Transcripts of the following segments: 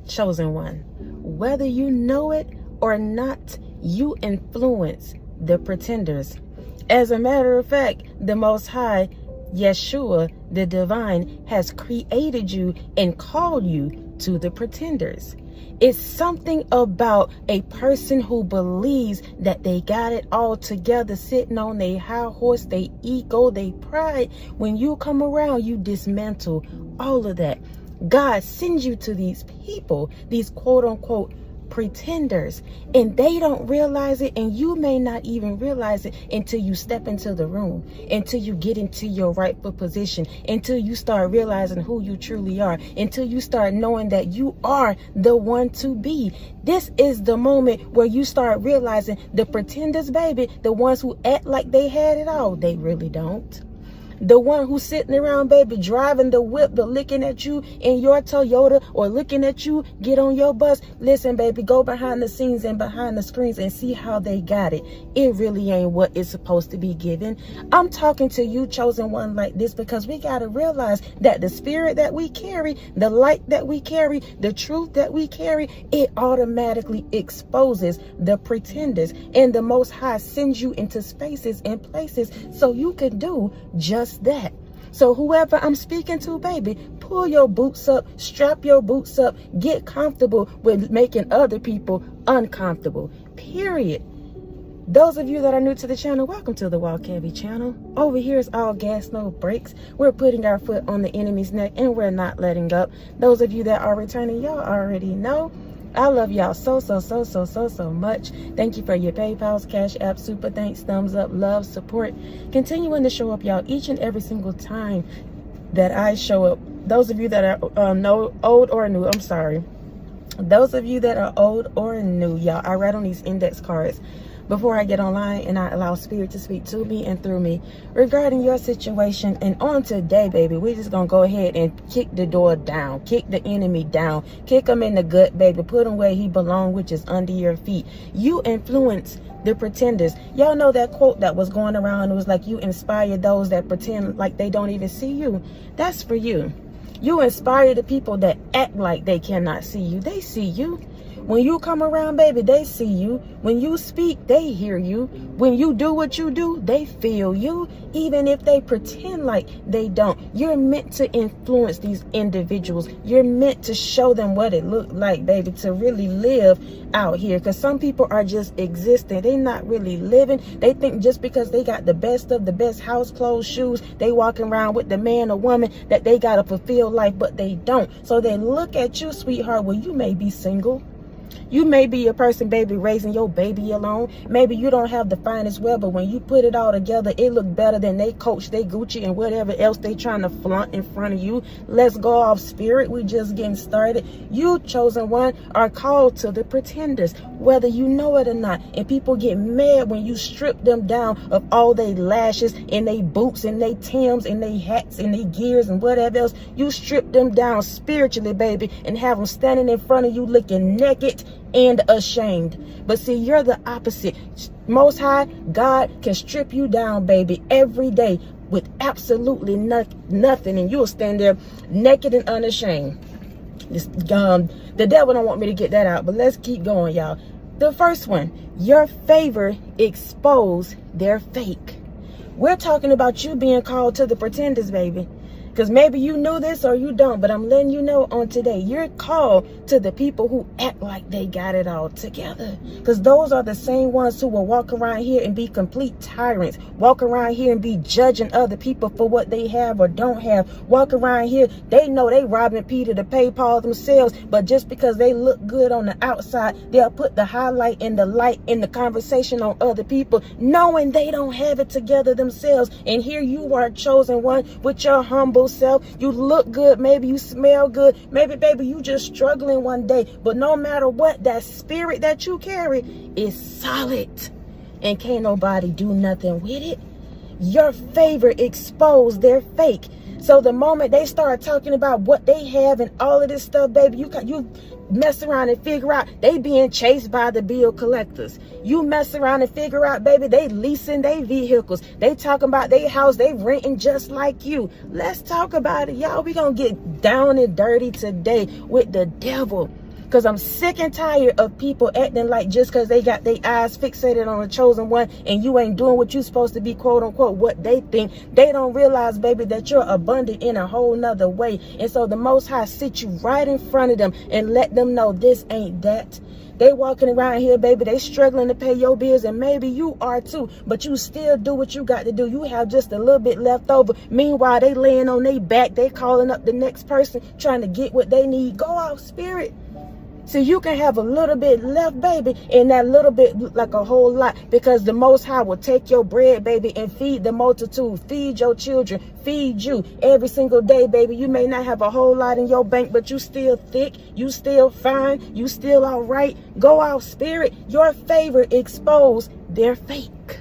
chosen one. Whether you know it or not, you influence the pretenders. As a matter of fact, the Most High, Yeshua, the divine, has created you and called you to the pretenders. It's something about a person who believes that they got it all together, sitting on their high horse, their ego, their pride. When you come around, you dismantle all of that. God sends you to these people, these quote unquote pretenders, and they don't realize it, and you may not even realize it until you step into the room, until you get into your rightful position, until you start realizing who you truly are, until you start knowing that you are the one to be. This is the moment where you start realizing the pretenders, baby, the ones who act like they had it all, they really don't. The one who's sitting around, baby, driving the whip, but looking at you in your Toyota, or looking at you get on your bus. Listen, baby, go behind the scenes and behind the screens and see how they got it. It really ain't what it's supposed to be given. I'm talking to you, chosen one, like this, because we got to realize that the spirit that we carry, the light that we carry, the truth that we carry, it automatically exposes the pretenders. And the Most High sends you into spaces and places so you can do just that. So whoever I'm speaking to, baby, pull your boots up, strap your boots up, get comfortable with making other people uncomfortable, period. Those of you that are new to the channel, welcome to the Walk Heavy channel. Over here is all gas, no brakes. We're putting our foot on the enemy's neck and we're not letting up. Those of you that are returning, y'all already know. I love y'all so much. Thank you for your PayPals, Cash App, super thanks, thumbs up, love, support. Continuing to show up, y'all, each and every single time that I show up. Those of you that are old or new, I'm sorry. Those of you that are old or new, y'all, I write on these index cards before I get online, and I allow spirit to speak to me and through me regarding your situation. And on today, baby, we're just gonna go ahead and kick the door down, kick the enemy down, kick him in the gut, baby, put him where he belongs, which is under your feet. You influence the pretenders. Y'all know that quote that was going around? It was like, you inspire those that pretend like they don't even see you. That's for you. You inspire the people that act like they cannot see you. They see you. When you come around, baby, they see you. When you speak, they hear you. When you do what you do, they feel you. Even if they pretend like they don't. You're meant to influence these individuals. You're meant to show them what it looked like, baby, to really live out here. Because some people are just existing. They're not really living. They think just because they got the best of the best house, clothes, shoes, they walking around with the man or woman, that they got a fulfilled life, but they don't. So they look at you, sweetheart. Well, you may be single. You may be a person, baby, raising your baby alone. Maybe you don't have the finest wear, but when you put it all together, it look better than they Coach, they Gucci, and whatever else they trying to flaunt in front of you. Let's go off spirit. We just getting started. You, chosen one, are called to the pretenders, whether you know it or not. And people get mad when you strip them down of all they lashes and they boots and they Tims and they hats and they gears and whatever else. You strip them down spiritually, baby, and have them standing in front of you looking naked and ashamed. But see, you're the opposite. Most High God can strip you down, baby, every day with absolutely nothing, and you'll stand there naked and unashamed. The devil don't want me to get that out, but let's keep going, y'all. The first one, your favor expose their fake. We're talking about you being called to the pretenders, baby. Because maybe you knew this or you don't, but I'm letting you know on today, you're called to the people who act like they got it all together. Because those are the same ones who will walk around here and be complete tyrants. Walk around here and be judging other people for what they have or don't have. Walk around here, they know they robbing Peter to pay Paul themselves, but just because they look good on the outside, they'll put the highlight and the light in the conversation on other people, knowing they don't have it together themselves. And here you are, chosen one, with your humble self. You look good, maybe you smell good, maybe, baby, you just struggling one day, but no matter what, that spirit that you carry is solid and can't nobody do nothing with it. Your favor exposed their fake. So the moment they start talking about what they have and all of this stuff, baby, you mess around and figure out they being chased by the bill collectors. You mess around and figure out, baby, they leasing their vehicles. They talking about their house, they renting just like you. Let's talk about it, y'all. We gonna get down and dirty today with the devil. Because I'm sick and tired of people acting like just because they got their eyes fixated on the chosen one and you ain't doing what you're supposed to be, quote unquote, what they think. They don't realize, baby, that you're abundant in a whole nother way. And so the Most High sit you right in front of them and let them know this ain't that. They walking around here, baby, they struggling to pay your bills, and maybe you are too, but you still do what you got to do. You have just a little bit left over. Meanwhile, they laying on their back, they calling up the next person, trying to get what they need. Go out, spirit. So you can have a little bit left, baby, and that little bit look like a whole lot, because the Most High will take your bread, baby, and feed the multitude, feed your children, feed you every single day, baby. You may not have a whole lot in your bank, but you still thick, you still fine, you still all right. Go out, spirit. Your favor expose their fake.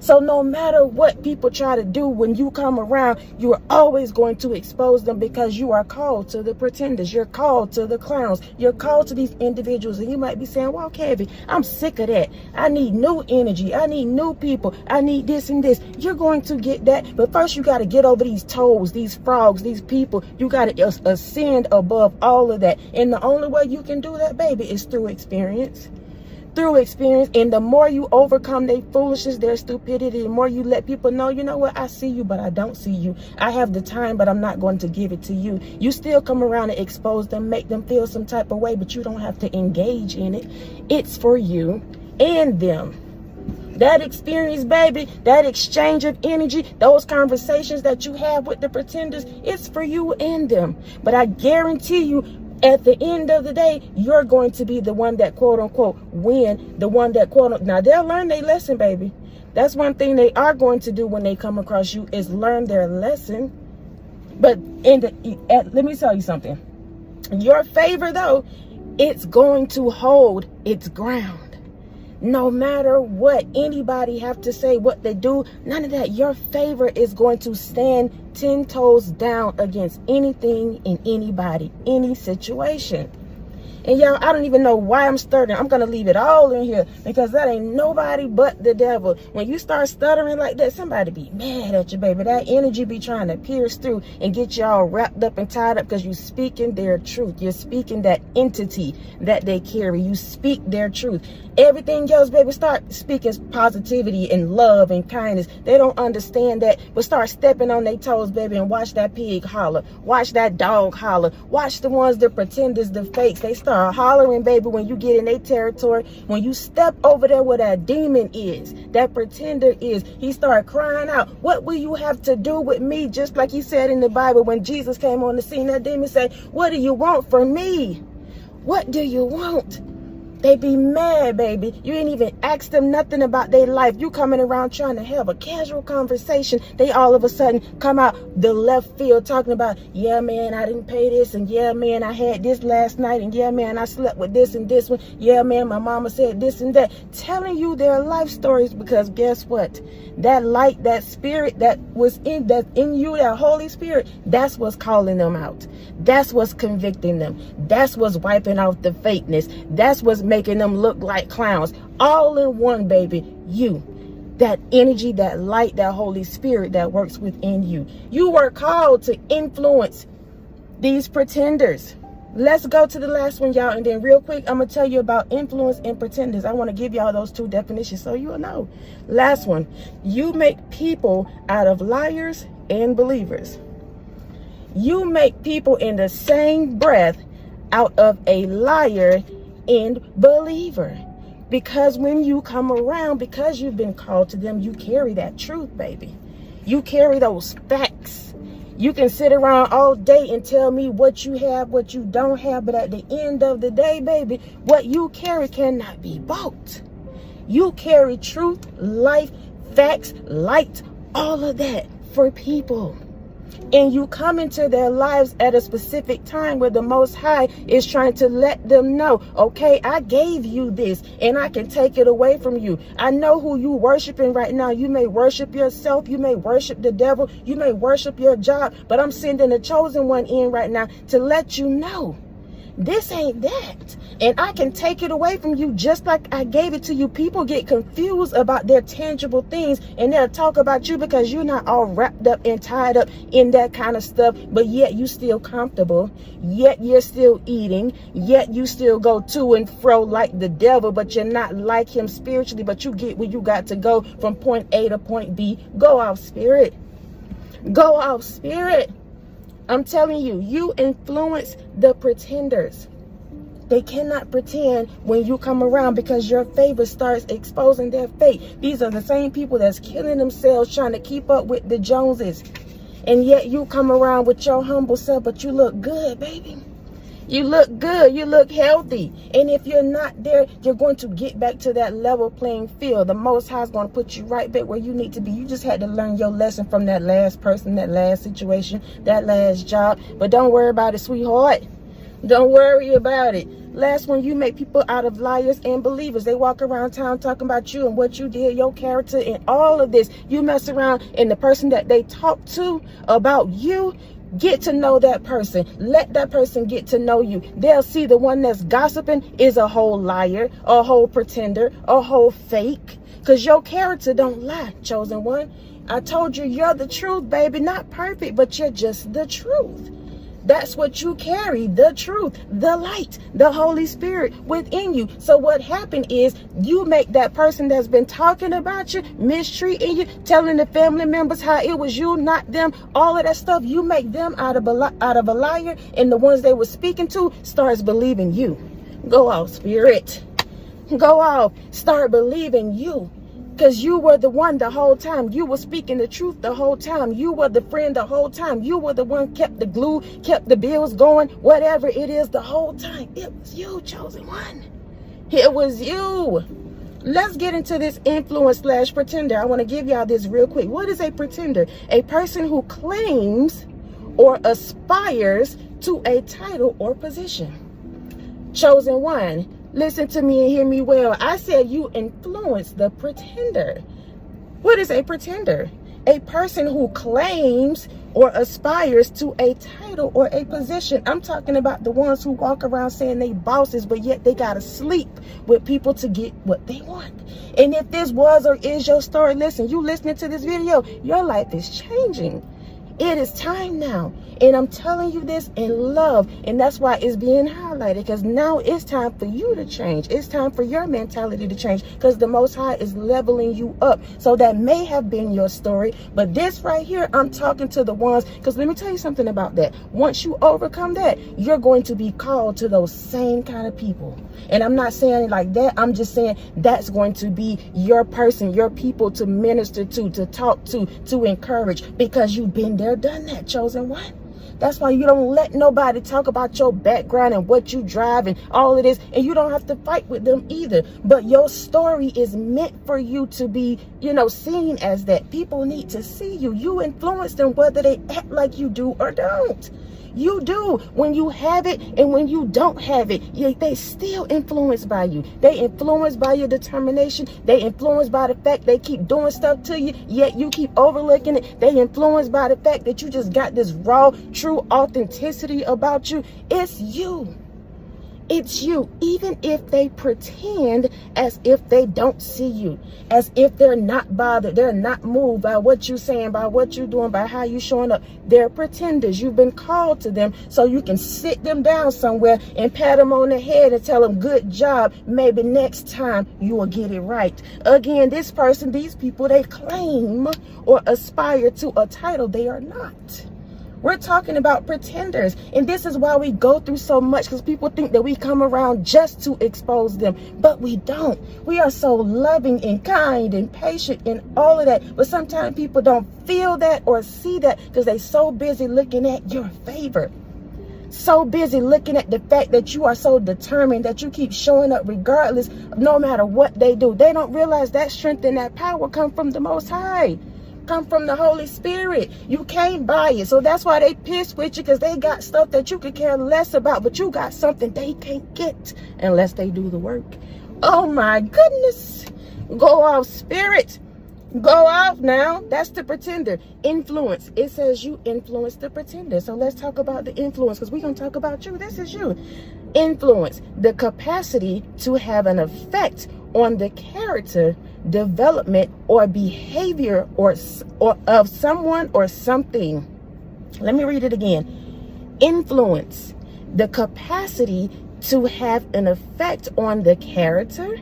So no matter what people try to do, when you come around, you are always going to expose them, because you are called to the pretenders. You're called to the clowns. You're called to these individuals. And you might be saying, well, Kevin, I'm sick of that. I need new energy. I need new people. I need this and this. You're going to get that. But first, you got to get over these toes, these frogs, these people. You got to ascend above all of that. And the only way you can do that, baby, is through experience. Through experience. And the more you overcome their foolishness, their stupidity, the more you let people know, you know what, I see you, but I don't see you. I have the time, but I'm not going to give it to you. You still come around and expose them, make them feel some type of way, but you don't have to engage in it. It's for you and them. That experience, baby, that exchange of energy, those conversations that you have with the pretenders, it's for you and them. But I guarantee you, at the end of the day, you're going to be the one that, quote unquote, win. The one that, quote unquote, now they'll learn their lesson, baby. That's one thing they are going to do when they come across you, is learn their lesson. But let me tell you something. Your favor, though, it's going to hold its ground. No matter what anybody have to say, what they do, none of that. Your favor is going to stand 10 toes down against anything and anybody, any situation. And y'all, I don't even know why I'm stuttering. I'm going to leave it all in here, because that ain't nobody but the devil. When you start stuttering like that, somebody be mad at you, baby. That energy be trying to pierce through and get you all wrapped up and tied up, because you speaking their truth. You're speaking that entity that they carry. You speak their truth. Everything else, baby, start speaking positivity and love and kindness. They don't understand that, but start stepping on their toes, baby, and watch that pig holler. Watch that dog holler. Watch the ones, the pretenders, the fakes. They start hollering, baby, when you get in their territory. When you step over there where that demon is, that pretender is, he start crying out, what will you have to do with me? Just like he said in the Bible when Jesus came on the scene, that demon said, what do you want from me? What do you want? They be mad, baby. You ain't even ask them nothing about their life. You coming around trying to have a casual conversation. They all of a sudden come out the left field talking about, yeah, man, I didn't pay this. And yeah, man, I had this last night. And yeah, man, I slept with this and this one. Yeah, man, my mama said this and that. Telling you their life stories, because guess what? That light, that spirit that was in you, that Holy Spirit, that's what's calling them out. That's what's convicting them. That's what's wiping off the fakeness. That's what's making them look like clowns. All in one, baby. You. That energy, that light, that Holy Spirit that works within you. You were called to influence these pretenders. Let's go to the last one, y'all. And then real quick, I'm going to tell you about influence and pretenders. I want to give y'all those two definitions so you'll know. Last one. You make people out of liars and believers. You make people in the same breath out of a liar and believer. Because when you come around, because you've been called to them, you carry that truth, baby. You carry those facts. You can sit around all day and tell me what you have, what you don't have, but at the end of the day, baby, what you carry cannot be bought. You carry truth, life, facts, light, all of that for people. And you come into their lives at a specific time where the Most High is trying to let them know, okay, I gave you this and I can take it away from you. I know who you worshiping right now. You may worship yourself. You may worship the devil. You may worship your job. But I'm sending the chosen one in right now to let you know This ain't that. And I can take it away from you just like I gave it to you. People get confused about their tangible things, and they'll talk about you because you're not all wrapped up and tied up in that kind of stuff, but yet you still comfortable, yet you're still eating, yet you still go to and fro like the devil, but you're not like him spiritually, but you get where you got to go from point A to point B. Go off spirit. Go off spirit. I'm telling you, you influence the pretenders. They cannot pretend when you come around because your favor starts exposing their fate. These are the same people that's killing themselves trying to keep up with the Joneses. And yet you come around with your humble self, but you look good, baby. You look good. You look healthy. And if you're not there, you're going to get back to that level playing field. The Most High is going to put you right back where you need to be. You just had to learn your lesson from that last person, that last situation, that last job. But don't worry about it, sweetheart. Don't worry about it. Last one, you make people out of liars and believers. They walk around town talking about you and what you did, your character, and all of this. You mess around, and the person that they talk to about you, get to know that person. Let that person get to know you. They'll see the one that's gossiping is a whole liar, a whole pretender, a whole fake. Because your character don't lie, chosen one. I told you, you're the truth, baby. Not perfect, but you're just the truth. That's what you carry, the truth, the light, the Holy Spirit within you. So what happened is you make that person that's been talking about you, mistreating you, telling the family members how it was you, not them, all of that stuff. You make them out of a liar, and the ones they were speaking to starts believing you. Go off, spirit. Go off. Start believing you. Because you were the one the whole time. You were speaking the truth the whole time. You were the friend the whole time. You were the one kept the glue, kept the bills going, whatever it is the whole time. It was you, chosen one. It was you. Let's get into this influence / pretender. I want to give y'all this real quick. What is a pretender? A person who claims or aspires to a title or position. Chosen one. Listen to me and hear me well. I said you influence the pretender. What is a pretender? A person who claims or aspires to a title or a position. I'm talking about the ones who walk around saying they bosses, but yet they gotta sleep with people to get what they want. And if this was or is your story, listen, you listening to this video, your life is changing. It is time now. And I'm telling you this in love. And that's why it's being highlighted. Because now it's time for you to change. It's time for your mentality to change. Because the Most High is leveling you up. So that may have been your story. But this right here, I'm talking to the ones. Because let me tell you something about that. Once you overcome that, you're going to be called to those same kind of people. And I'm not saying it like that. I'm just saying that's going to be your person, your people to minister to talk to encourage. Because you've been there, done that, chosen one. That's why you don't let nobody talk about your background and what you drive and all of this. And you don't have to fight with them either. But your story is meant for you to be, seen as that. People need to see you. You influence them whether they act like you do or don't. You do. When you have it and when you don't have it, they still influenced by you. They influenced by your determination. They influenced by the fact they keep doing stuff to you, yet you keep overlooking it. They influenced by the fact that you just got this raw, true authenticity about you. It's you. It's you. Even if they pretend as if they don't see you, as if they're not bothered, they're not moved by what you're saying, by what you're doing, by how you're showing up. They're pretenders. You've been called to them so you can sit them down somewhere and pat them on the head and tell them, good job. Maybe next time you will get it right. Again, this person, these people, they claim or aspire to a title they are not. We're talking about pretenders. And this is why we go through so much, because people think that we come around just to expose them. But we don't. We are so loving and kind and patient and all of that. But sometimes people don't feel that or see that because they're so busy looking at your favor. So busy looking at the fact that you are so determined that you keep showing up regardless, no matter what they do. They don't realize that strength and that power come from the Most High. Come from the Holy Spirit. You can't buy it. So that's why they pissed with you, because they got stuff that you could care less about, but you got something they can't get unless they do the work. Oh my goodness. Go off, spirit. Go off now. That's the pretender. Influence. It says you influence the pretender. So let's talk about the influence, because we're going to talk about you. This is you. Influence, the capacity to have an effect on the character, development, or behavior or of someone or something. Let me read it again. Influence, the capacity to have an effect on the character,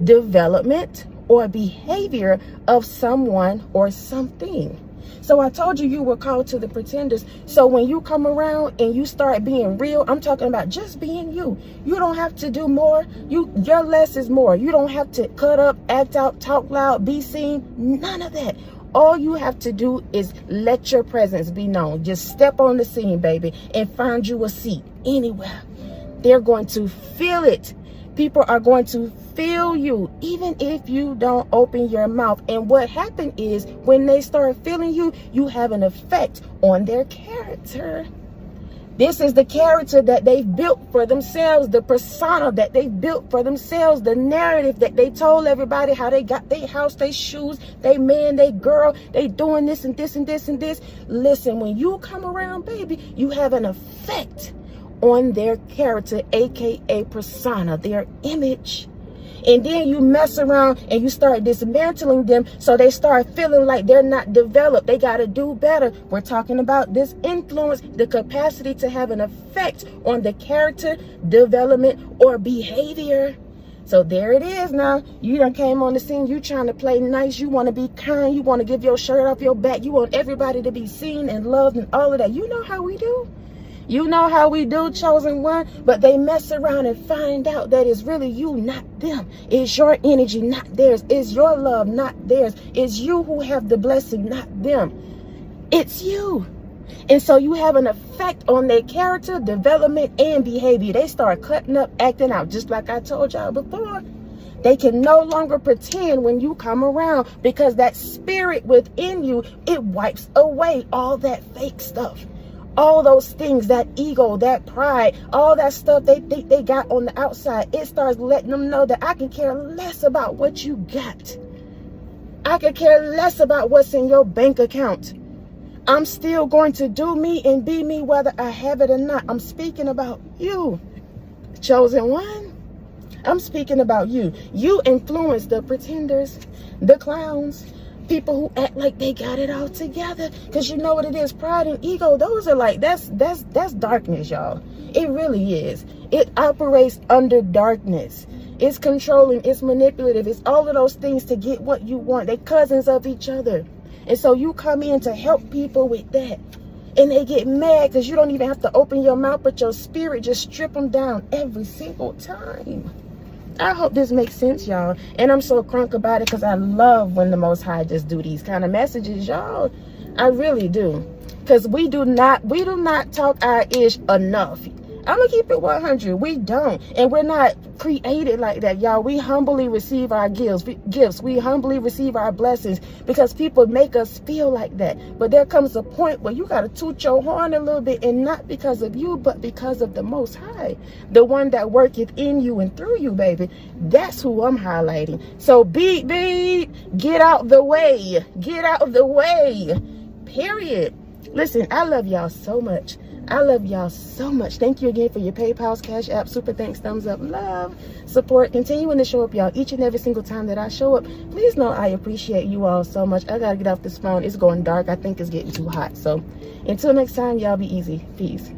development, or behavior of someone or something. So I told you were called to the pretenders. So when you come around and you start being real, I'm talking about just being you. You don't have to do more. Your less is more. You don't have to cut up, act out, talk loud, be seen. None of that. All you have to do is let your presence be known. Just step on the scene, baby, and find you a seat anywhere. They're going to feel it. People are going to feel you, even if you don't open your mouth. And what happened is when they start feeling you, you have an effect on their character. This is the character that they've built for themselves, the persona that they've built for themselves, the narrative that they told everybody how they got their house, their shoes, they man, they girl, they doing this and this and this and this. Listen, when you come around, baby, you have an effect on their character, aka persona, their image. And then you mess around and you start dismantling them, so they start feeling like they're not developed. They got to do better. We're talking about this influence, the capacity to have an effect on the character, development, or behavior. So there it is now. You done came on the scene. You trying to play nice. You want to be kind. You want to give your shirt off your back. You want everybody to be seen and loved and all of that. You know how we do. You know how we do, chosen one. But they mess around and find out that it's really you, not them. It's your energy, not theirs. It's your love, not theirs. It's you who have the blessing, not them. It's you. And so you have an effect on their character, development, and behavior. They start cutting up, acting out, just like I told y'all before. They can no longer pretend when you come around, because that spirit within you, it wipes away all that fake stuff. All those things, that ego, that pride, all that stuff they think they got on the outside, it starts letting them know that I can care less about what you got. I can care less about what's in your bank account. I'm still going to do me and be me whether I have it or not. I'm speaking about you, chosen one. I'm speaking about you. You influence the pretenders, the clowns, people who act like they got it all together. Because you know what it is, pride and ego, those are like, that's darkness, y'all. It really is. It operates under darkness. It's controlling, it's manipulative, it's all of those things to get what you want. They're cousins of each other. And so you come in to help people with that. And they get mad because you don't even have to open your mouth, but your spirit just strip them down every single time. I hope this makes sense, y'all. And I'm so crunk about it because I love when the Most High just do these kind of messages, y'all. I really do. Because we do not talk our ish enough. I'm going to keep it 100. We don't. And we're not created like that, y'all. We humbly receive our gifts. We humbly receive our blessings because people make us feel like that. But there comes a point where you got to toot your horn a little bit, and not because of you, but because of the Most High. The one that worketh in you and through you, baby. That's who I'm highlighting. So beep, get out the way. Get out the way. Period. Listen, I love y'all so much. I love y'all so much. Thank you again for your PayPal's, Cash App, super thanks, thumbs up, love, support, continuing to show up, y'all, each and every single time that I show up. Please know I appreciate you all so much. I gotta get off this phone. It's going dark. I think it's getting too hot. So until next time, y'all be easy. Peace.